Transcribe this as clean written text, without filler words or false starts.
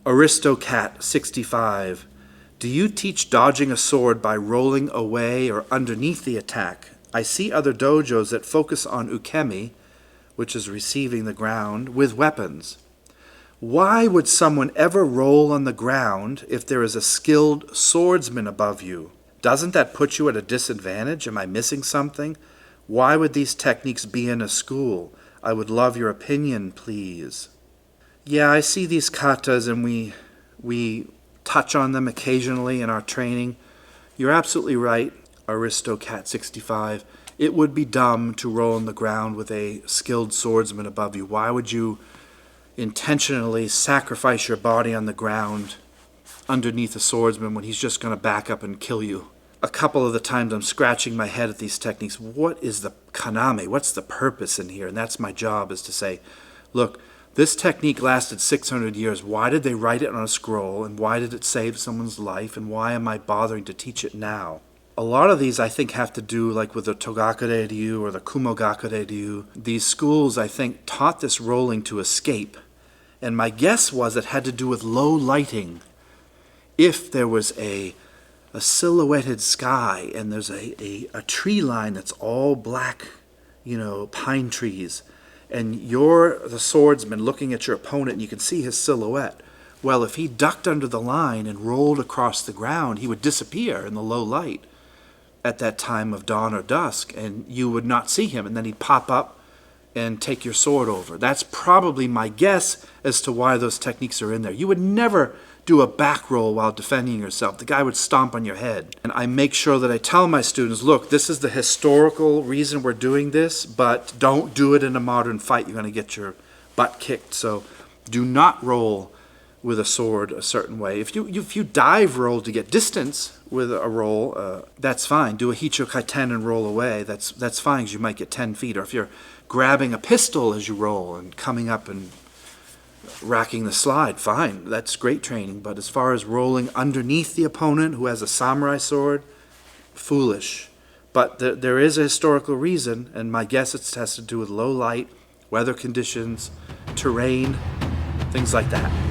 Aristocat 65. Do you teach dodging a sword by rolling away or underneath the attack? I see other dojos that focus on ukemi, which is receiving the ground, with weapons. Why would someone ever roll on the ground if there is a skilled swordsman above you? Doesn't that put you at a disadvantage? Am I missing something? Why would these techniques be in a school? I would love your opinion, please. Yeah, I see these katas and we touch on them occasionally in our training. You're absolutely right, Aristocat 65. It would be dumb to roll on the ground with a skilled swordsman above you. Why would you intentionally sacrifice your body on the ground underneath a swordsman when he's just going to back up and kill you? A couple of the times I'm scratching my head at these techniques. What is the kaname? What's the purpose in here? And that's my job, is to say, look, this technique lasted 600 years. Why did they write it on a scroll? And why did it save someone's life? And why am I bothering to teach it now? A lot of these, I think, have to do like with the Togakure Ryu or the Kumogakure Ryu. These schools, I think, taught this rolling to escape. And my guess was it had to do with low lighting. If there was a silhouetted sky and there's a tree line that's all black, pine trees, and you're the swordsman looking at your opponent and you can see his silhouette. Well, if he ducked under the line and rolled across the ground, he would disappear in the low light at that time of dawn or dusk, and you would not see him, and then he'd pop up and take your sword over. That's probably my guess as to why those techniques are in there. You would never do a back roll while defending yourself. The guy would stomp on your head. And I make sure that I tell my students, look, this is the historical reason we're doing this, but don't do it in a modern fight. You're going to get your butt kicked. So do not roll with a sword a certain way. If you dive roll to get distance with a roll, that's fine. Do a Hicho Kaiten and roll away. That's fine, because you might get 10 feet. Or if you're grabbing a pistol as you roll and coming up and racking the slide, fine. That's great training. But as far as rolling underneath the opponent who has a samurai sword, foolish. But there is a historical reason, and my guess it has to do with low light, weather conditions, terrain, things like that.